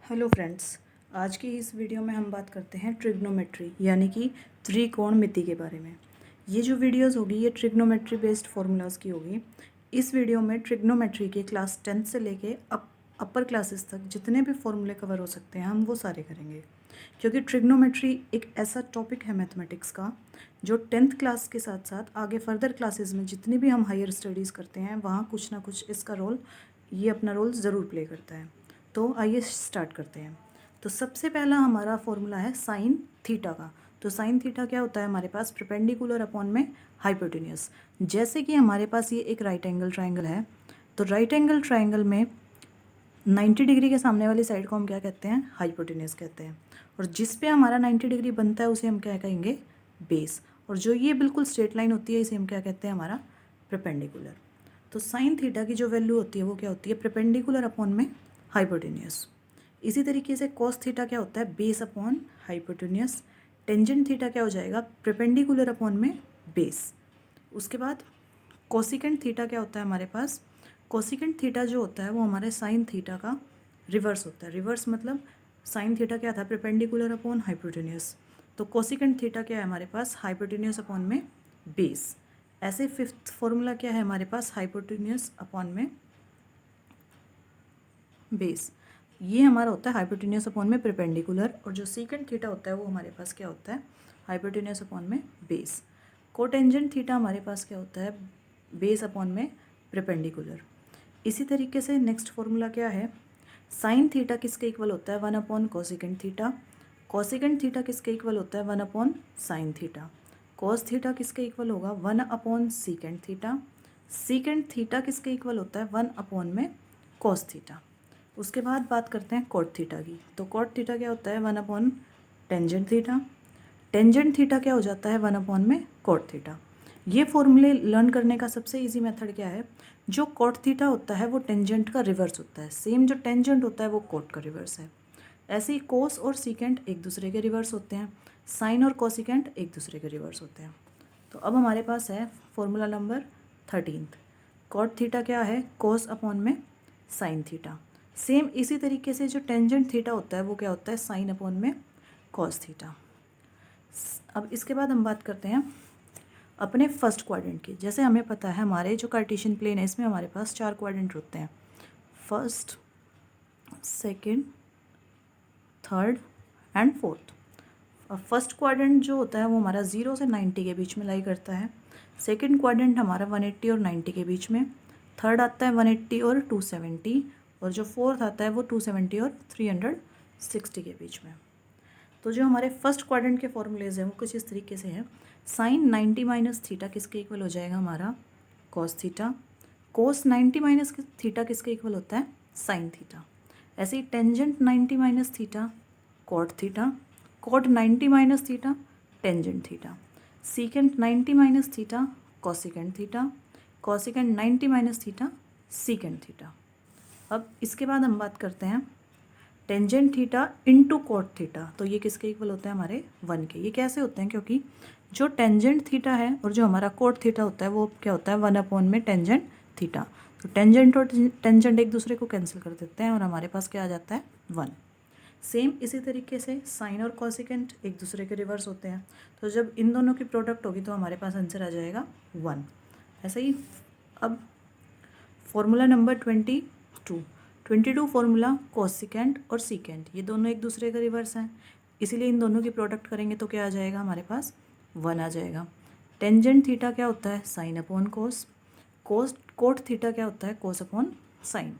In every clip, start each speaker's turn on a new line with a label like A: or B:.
A: Hello friends, आज की इस वीडियो में हम बात करते हैं ट्रिग्नोमेट्री यानी कि त्रिकोणमिति के बारे में। ये जो वीडियोस होगी ये ट्रिग्नोमेट्री बेस्ड फार्मूलाज की होगी। इस वीडियो में ट्रिग्नोमेट्री के क्लास 10 से लेके अपर क्लासेस तक जितने भी फॉर्मूले कवर हो सकते हैं हम वो सारे करेंगे, क्योंकि ट्रिग्नोमेट्री एक ऐसा टॉपिक है मैथमेटिक्स का जो 10th क्लास के साथ साथ आगे फर्दर क्लासेस में जितनी भी हम हायर स्टडीज़ करते हैं वहाँ कुछ ना कुछ इसका रोल, ये अपना रोल ज़रूर प्ले करता है। तो आइए स्टार्ट करते हैं। तो सबसे पहला हमारा फॉर्मूला है साइन थीटा का। तो साइन थीटा क्या होता है हमारे पास, परपेंडिकुलर अपॉन में हाइपोटेन्यूस। जैसे कि हमारे पास ये एक राइट एंगल ट्राइंगल है, तो राइट एंगल ट्राइंगल में 90 डिग्री के सामने वाली साइड को हम क्या कहते हैं, हाइपोटेन्यूस कहते हैं। और जिस पे हमारा 90 डिग्री बनता है उसे हम क्या कहेंगे, बेस। और जो ये बिल्कुल स्ट्रेट लाइन होती है इसे हम क्या कहते हैं, हमारा परपेंडिकुलर। तो साइन थीटा की जो वैल्यू होती है वो क्या होती है, परपेंडिकुलर अपॉन में हाइपोटेन्यूस। इसी तरीके से कॉस थीटा क्या होता है, base upon hypotenuse. Tangent theta क्या हो जाएगा, परपेंडिकुलर अपॉन में बेस। उसके बाद कोसिकेंट थीटा क्या होता है हमारे पास, कोसिकेंट थीटा जो होता है वो हमारे साइन थीटा का रिवर्स होता है। रिवर्स मतलब साइन थीटा क्या था, परपेंडिकुलर अपॉन हाइपोटेन्यूस। तो कोसिकेंट थीटा क्या है हमारे पास, हाइपोटेन्यूस अपॉन में बेस। ऐसे फिफ्थ फॉर्मूला क्या है हमारे पास, हाइपोटेन्यूस अपॉन में बेस। ये हमारा होता है हाइपोटेन्यूस अपॉन में परपेंडिकुलर। और जो सीकेंट थीटा होता है वो हमारे पास क्या होता है, हाइपोटेन्यूस अपॉन में बेस। कोटेंजेंट थीटा हमारे पास क्या होता है, बेस अपॉन में परपेंडिकुलर। इसी तरीके से नेक्स्ट फॉर्मूला क्या है, साइन थीटा किसके इक्वल होता है, 1 upon cosecant theta. Cosecant theta किसके इक्वल होता है, 1 upon sine theta. Cos theta किसके इक्वल होगा, 1 upon secant theta. Secant theta किसके इक्वल होता है, 1 अपॉन में कॉस थीटा। उसके बाद बात करते हैं कॉट थीटा की। तो कॉट थीटा क्या होता है, 1 upon tangent theta. Tangent theta क्या हो जाता है, 1 अपॉन में कॉट थीटा। ये फॉर्मूले लर्न करने का सबसे इजी मेथड क्या है, जो कॉट थीटा होता है वो टेंजेंट का रिवर्स होता है। सेम जो टेंजेंट होता है वो कॉट का रिवर्स है। ऐसे ही कोस और सीकेंट एक दूसरे के रिवर्स होते हैं, साइन और कोसिकेंट एक दूसरे के रिवर्स होते हैं। तो अब हमारे पास है फॉर्मूला नंबर 13। कॉट थीटा क्या है, कोस अपॉन में साइन थीटा। सेम इसी तरीके से जो टेंजेंट थीटा होता है वो क्या होता है, साइन अपॉन में कॉस थीटा। अब इसके बाद हम बात करते हैं अपने फर्स्ट क्वाड्रेंट की। जैसे हमें पता है हमारे जो कार्टेशियन प्लेन है इसमें हमारे पास 4 क्वाड्रेंट होते हैं, first, second, third and fourth. अब फर्स्ट क्वाड्रेंट जो होता है वो हमारा 0 से 90 के बीच में लाई करता है। सेकंड क्वाड्रेंट हमारा 180 और 90 के बीच में। थर्ड आता है 180 और 270। और जो फोर्थ आता है वो 270 और 360 के बीच में। तो जो हमारे फर्स्ट क्वाड्रेंट के फॉर्मूलेज हैं वो कुछ इस तरीके से हैं। साइन 90 माइनस थीटा किसके इक्वल हो जाएगा, हमारा cos theta. Cos 90 minus theta किसके इक्वल होता है, साइन थीटा। ऐसे ही tangent 90 minus theta, cot theta. Cot 90 minus theta, tangent theta. Secant 90 minus theta, cosecant theta. Cosecant 90 minus theta, secant theta. अब इसके बाद हम बात करते हैं tangent theta into cot theta. तो ये किसके इक्वल होता है, हमारे 1 के। ये कैसे होते हैं, क्योंकि जो टेंजेंट थीटा है और जो हमारा कॉट थीटा होता है वो क्या होता है, 1 अपॉन में टेंजेंट थीटा। तो टेंजेंट और टेंजेंट एक दूसरे को कैंसिल कर देते हैं और हमारे पास क्या आ जाता है, 1। सेम इसी तरीके से साइन और कॉसिकेंट एक दूसरे के रिवर्स होते हैं। तो जब इन दोनों की प्रोडक्ट होगी तो हमारे पास आंसर आ जाएगा 1। ऐसे ही अब फॉर्मूला नंबर 22 फॉर्मूला कोसिकेंट और सीकेंट, ये दोनों एक दूसरे का रिवर्स हैं, इसीलिए इन दोनों की प्रोडक्ट करेंगे तो क्या आ जाएगा, हमारे पास 1 आ जाएगा। टेंजेंट थीटा क्या होता है, साइन अपॉन कोस। कोट थीटा क्या होता है, कोस अपॉन साइन।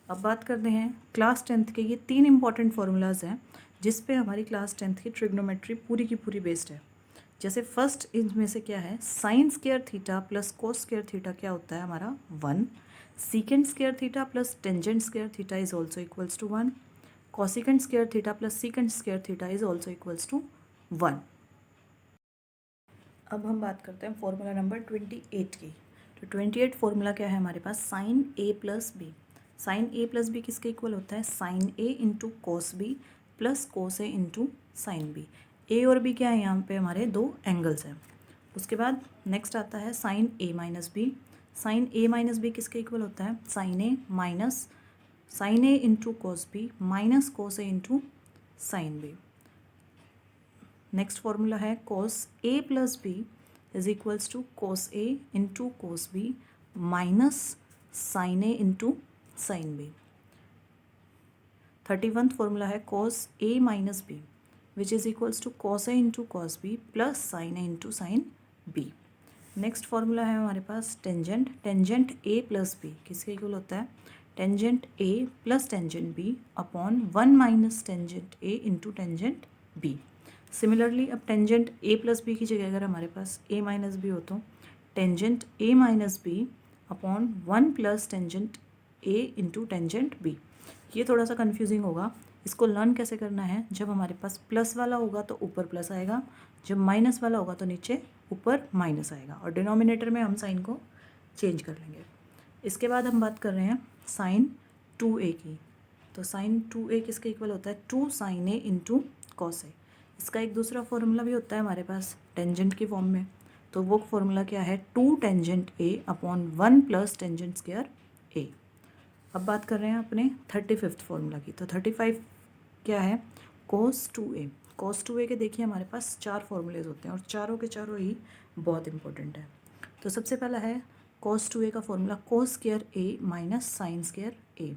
A: अब बात करते हैं क्लास 10th के। ये 3 इंपॉर्टेंट फार्मूलाज हैं जिस पे हमारी क्लास 10th की ट्रिग्नोमेट्री पूरी की पूरी बेस्ड है। जैसे फर्स्ट इनमें से क्या है, sine square theta plus cos square theta क्या होता है, हमारा 1। Secant square theta plus tangent square theta is also equals to 1। Cosecant square theta plus secant square theta is also equals to 1। अब हम बात करते हैं फॉर्मूला नंबर 28 की। तो 28 फॉर्मूला क्या है हमारे पास, sine a plus b. Sine a plus B किसके इक्वल होता है, sine a into cos b plus cos a into sine b. A और बी क्या है, यहाँ पे हमारे 2 एंगल्स हैं। उसके बाद नेक्स्ट आता है साइन ए माइनस बी। साइन ए माइनस बी किसके इक्वल होता है, sine A minus sine a into cos b minus cos a into sine B. Next formula है cos a plus b is equals to cos a into cos b minus sine a into sine b. 31st formula है cos a minus b which is equals to cos a into cos b plus sine a into sine B. Next formula है हमारे पास tangent. Tangent A plus B किसके equal होता है? Tangent A plus tangent B upon 1 minus tangent A into tangent B. Similarly अब tangent A plus B की जगह अगर हमारे पास ए माइनस बी हो तो tangent A minus B upon 1 plus tangent A into tangent B. ये थोड़ा सा कन्फ्यूजिंग होगा, इसको लर्न कैसे करना है? जब हमारे पास प्लस वाला होगा तो ऊपर प्लस आएगा, जब माइनस वाला होगा तो नीचे ऊपर माइनस आएगा, और डिनोमिनेटर में हम साइन को चेंज कर लेंगे। इसके बाद हम बात कर रहे हैं साइन 2a की। तो साइन 2a किसके इक्वल होता है? 2 sign a into cos A. इसका एक दूसरा फॉर्मूला भी होता है हमारे पास टेंजेंट की फॉर्म में, तो वो फॉर्मूला क्या है? 2 tangent A upon 1 plus tangent square A. अब बात कर रहे हैं अपने 35th फॉर्मूला की। तो 35 क्या है? कोस 2a। कोस 2a के देखिए हमारे पास 4 फॉर्मूलेज होते हैं और चारों के चारों ही बहुत इंपॉर्टेंट है। तो सबसे पहला है कोस 2a का फॉर्मूला कोस स्क्वायर ए माइनस साइन स्क्वायर ए।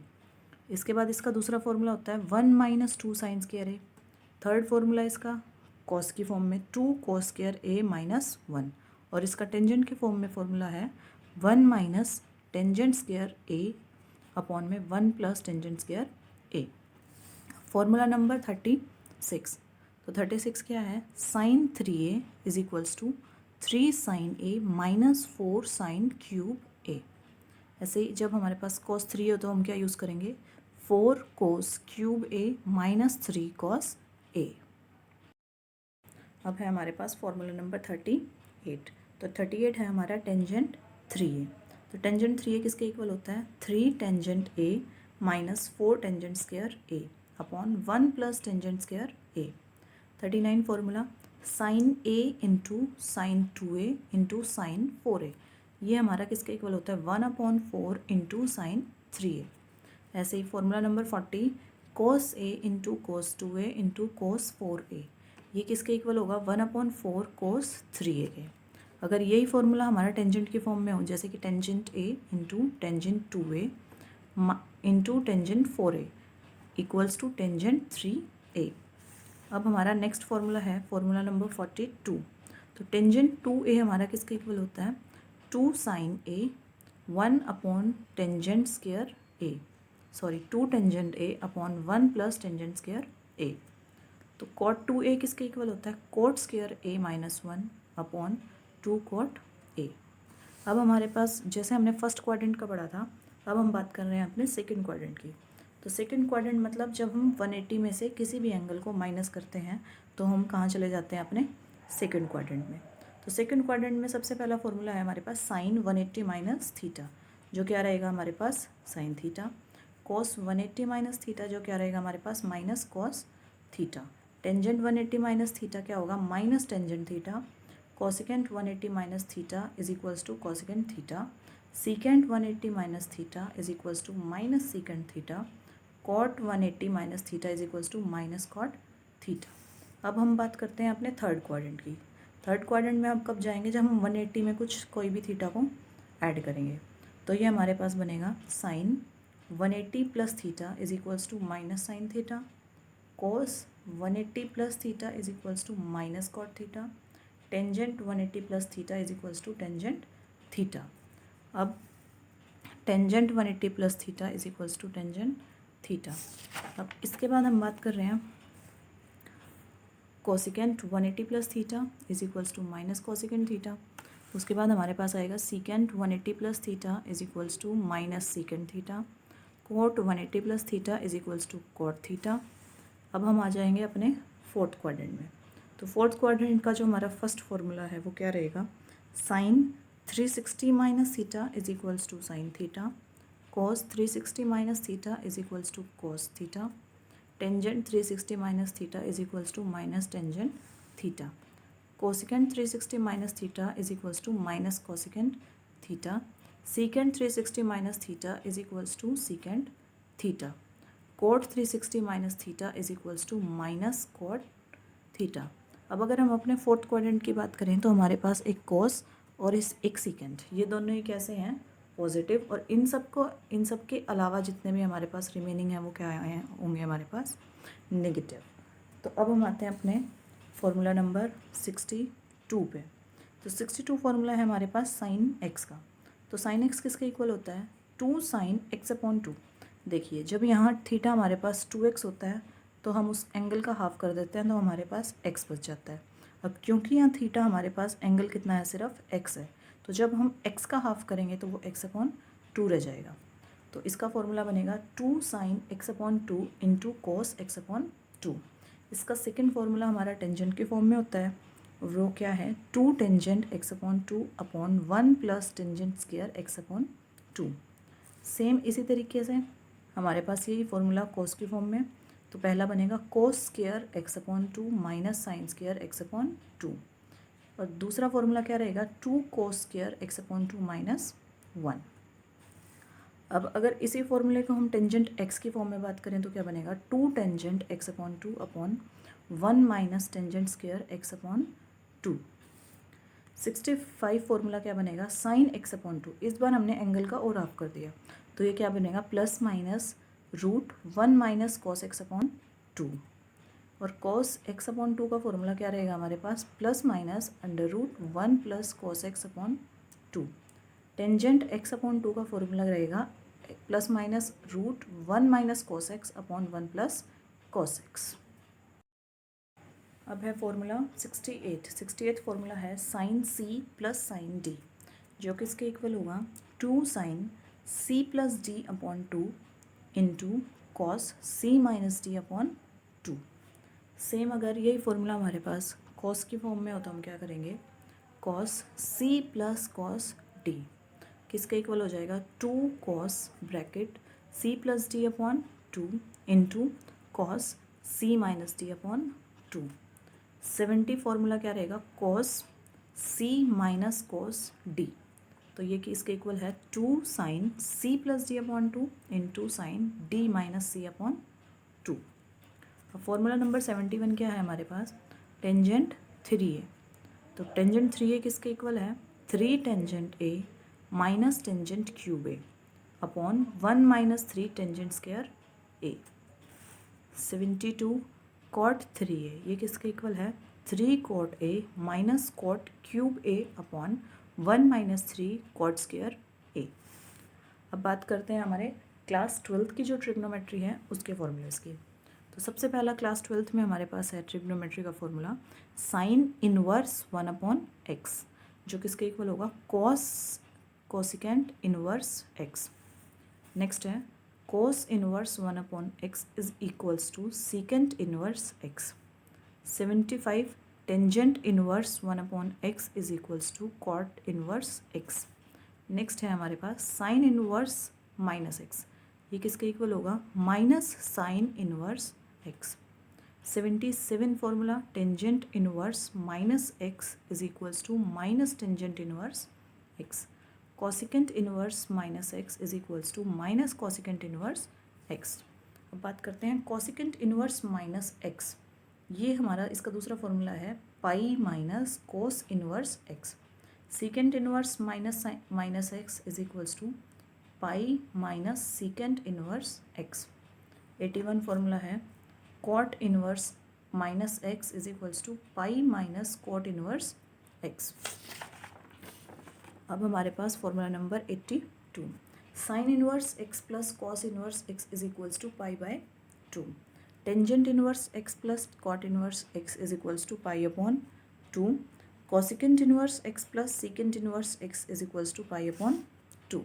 A: इसके बाद इसका दूसरा फॉर्मूला होता है 1 माइनस 2 साइन स्क्वायर ए। थर्ड फॉर्मूला इसका कॉस की फॉर्म में 2 कोस स्क्वायर ए माइनस 1, और इसका टेंजेंट के फॉर्म में फॉर्मूला है 1 minus tangent square A upon में 1 plus tangent square A. Formula number 36। तो 36 क्या है? Sine 3a is equals to 3 sine A minus 4 sine cube A. ऐसे ही जब हमारे पास cos 3 हो तो हम क्या यूज़ करेंगे? 4 cos क्यूब ए माइनस 3 cos ए। अब है हमारे पास फॉर्मूला नंबर 38। तो 38 है हमारा टेंजेंट 3a। तो टेंजेंट 3a किसके इक्वल होता है? 3 tangent a minus 4 tangent square a upon 1 plus tangent square a। 39 formula sine a into sine 2a into sine 4a। ये हमारा किसके इक्वल होता है? 1 अपॉन 4 इंटू साइन 3a। ऐसे ही formula number 40 cos a into cos 2a into cos 4a। ये किसके equal होगा? 1 अपॉन 4 कोस 3a के। अगर यही फॉर्मूला हमारा टेंजेंट की फॉर्म में हो, जैसे कि tangent a into tangent 2a into tangent 4a equals to tangent 3a। अब हमारा नेक्स्ट फॉर्मूला है फॉर्मूला नंबर 42। तो टेंजेंट 2a हमारा किसके इक्वल होता है? 2 sine a 1 upon tangent square a, sorry 2 tangent a upon 1 plus tangent square a। तो cot 2a किसके इक्वल होता है? Cot square a minus 1 upon 2 cot a। अब हमारे पास जैसे हमने फर्स्ट क्वाड्रेंट का पढ़ा था, अब हम बात कर रहे हैं अपने सेकंड क्वाड्रेंट की। तो सेकंड क्वाड्रेंट मतलब जब हम 180 में से किसी भी एंगल को माइनस करते हैं तो हम कहाँ चले जाते हैं? अपने सेकंड क्वाड्रेंट में। तो सेकंड क्वाड्रेंट में सबसे पहला फॉर्मूला है हमारे पास साइन 180 माइनस थीटा, जो क्या रहेगा हमारे पास? Sine theta. Cos 180 minus theta, जो क्या रहेगा हमारे पास? Minus cos theta. Tangent 180 minus theta क्या होगा? Minus tangent theta. Cosecant 180 minus theta is equals to cosecant theta. Secant 180 minus theta is equals to minus secant theta. Cot 180 minus theta is equals to minus cot theta. अब हम बात करते हैं अपने third quadrant की। Third quadrant में अब कब जाएंगे? जब हम 180 में कुछ कोई भी थीटा को ऐड करेंगे। तो ये हमारे पास बनेगा sine 180 plus theta is equals to minus sine theta. Cos 180 plus theta is equals to minus cot theta. Tangent 180 plus theta is equals to tangent theta. अब tangent 180 plus theta is equals to tangent theta. अब इसके बाद हम बात कर रहे हैं cosecant 180 plus theta is equals to minus cosecant theta. उसके बाद हमारे पास आएगा secant 180 plus theta is equals to minus secant theta. Cot 180 plus theta is equals to cot theta. अब हम आ जाएंगे अपने फोर्थ क्वाड्रेंट में। तो फोर्थ क्वाड्रेंट का जो हमारा फर्स्ट फॉर्मूला है वो क्या रहेगा? Sine 360 minus theta is equals to sine theta. Cos 360 minus theta is equals to cos theta. Tangent 360 minus theta is equals to minus tangent theta. Cosecant 360 minus theta is equals to minus cosecant theta. Secant 360 minus theta is equals to secant theta. Cot 360 minus theta is equals to minus cot theta. अब अगर हम अपने fourth quadrant की बात करें तो हमारे पास एक कोस और एक सीकेंट, ये दोनों ही कैसे हैं, पॉजिटिव, और इन सब के अलावा जितने भी हमारे पास रिमेनिंग हैं वो क्या हैं, होंगे हमारे पास नेगेटिव। तो अब हम आते हैं अपने फॉर्मूला नंबर 62 पे। तो 62 फार्मूला है हमारे पास साइन एक्स का। तो साइन एक्स किसके इक्वल होता है, 2 साइन एक्स अपॉन 2। देखिए जब यहाँ थीटा हमारे पास 2x होता है तो हम उस एंगल का हाफ कर देते हैं तो हमारे पास x बच जाता है। अब क्योंकि यहाँ थीटा हमारे पास एंगल कितना है, सिर्फ x है, तो जब हम x का हाफ करेंगे तो वो x अपॉन 2 रह जाएगा। तो इसका फॉर्मूला बनेगा 2 sine x upon 2 into cos x upon 2। इसका सेकेंड फार्मूला हमारा टेंजेंट के फॉर्म में होता है, वो क्या है, 2 tangent X upon 2 upon 1 plus tangent square x upon 2। Same इसी तरीके से हमारे पास यही फॉर्मूला कोस के फॉर्म में, तो पहला बनेगा cos square x upon 2 minus sine square x upon 2, और दूसरा फॉर्मूला क्या रहेगा, 2 cos square x upon 2 minus 1। अब अगर इसी फॉर्मूले को हम टेंजेंट एक्स की फॉर्म में बात करें तो क्या बनेगा, 2 tangent X upon 2 upon 1 minus tangent square x upon 2। 65 formula क्या बनेगा, साइन एक्स अपॉन 2, इस बार हमने एंगल का और हाफ कर दिया, तो ये क्या बनेगा, plus minus root 1 minus cos x upon 2। और कॉस एक्स अपॉन 2 का फॉर्मूला क्या रहेगा हमारे पास, plus minus under root 1 plus cos x upon 2। Tangent X upon 2 का फॉर्मूला रहेगा plus minus root 1 minus cos x upon 1 plus cos X. अब है फॉर्मूला 68 फॉर्मूला है sine C plus sine D, जो कि इसके इक्वल होगा 2 sine C plus D upon 2 into cos C minus D upon 2। Same अगर यही फॉर्मूला हमारे पास कॉस की फॉर्म में हो तो हम क्या करेंगे, cos C plus cos D किसके इक्वल हो जाएगा, 2 cos bracket C plus D upon 2 into cos C minus D upon 2। 70 formula क्या रहेगा, cos C minus cos D, तो ये कि इसके इक्वल है 2 sine C plus D upon 2 into sine D minus C upon 2। Formula number 71 क्या है हमारे पास, टेंजेंट 3a। तो टेंजेंट 3a किसके इक्वल है, 3 tangent a minus tangent cube a upon 1 minus 3 tangent square a। 72 cot 3a, ये किसके equal है, 3 cot a minus cot cube a upon 1 minus 3 cot square a। अब बात करते हैं हमारे क्लास 12th की जो ट्रिग्नोमेट्री है उसके फॉर्मूलेस की। तो सबसे पहला क्लास 12th में हमारे पास है ट्रिग्नोमेट्री का formula sine inverse 1 upon x, जो किसके इक्वल होगा, कोसिकेंट इनवर्स एक्स। नेक्स्ट है cos inverse 1 upon x is equals to secant inverse x. 75 tangent inverse 1 upon x is equals to cot inverse x. Next है हमारे पास sine inverse minus x, ये किसके equal होगा, minus sine inverse x. 77 formula tangent inverse minus x is equals to minus tangent inverse x. Cosecant inverse minus x is equals to minus cosecant inverse x. अब बात करते हैं cosecant inverse minus x, ये हमारा इसका दूसरा formula है pi minus cos inverse X. Secant inverse minus x is equals to pi minus secant inverse X. 81 formula है cot inverse minus x is equals to pi minus cot inverse x. अब हमारे पास formula number 82 sine inverse X plus cos inverse x is equals to pi by 2। Tangent inverse X plus cot inverse x is equals to pi upon 2। Cosecant inverse X plus secant inverse x is equals to pi upon 2।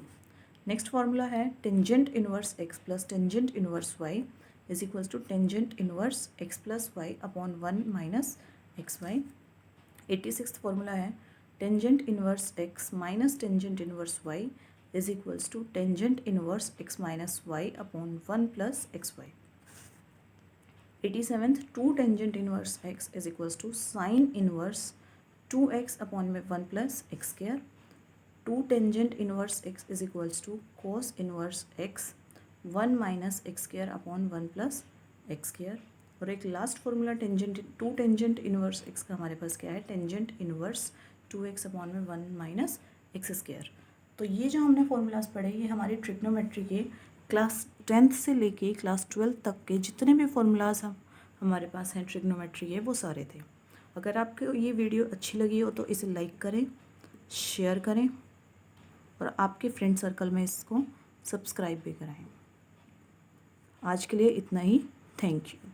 A: Next formula है tangent inverse X plus tangent inverse Y is equals to tangent inverse X plus Y upon 1 minus X Y. 86 formula है tangent inverse X minus tangent inverse Y is equals to tangent inverse X minus Y upon 1 plus X Y. 87 2 tangent inverse x is equals to sine inverse 2x upon में 1 plus x square. 2 tangent inverse x is equals to cos inverse x 1 minus x square upon 1 plus x square. और एक last formula tangent two tangent inverse x का हमारे पास क्या है, tangent inverse 2x upon में 1 minus x square. तो ये जो हमने फॉर्मूलाज पढ़े ये हमारी ट्रिग्नोमेट्री के क्लास 10th से लेके क्लास 12th तक के जितने भी फॉर्मूलाज हमारे पास हैं ट्रिग्नोमेट्री के, वो सारे थे। अगर आपको ये वीडियो अच्छी लगी हो तो इसे लाइक करें, शेयर करें और आपके फ्रेंड सर्कल में इसको सब्सक्राइब भी कराएं। आज के लिए इतना ही। Thank you.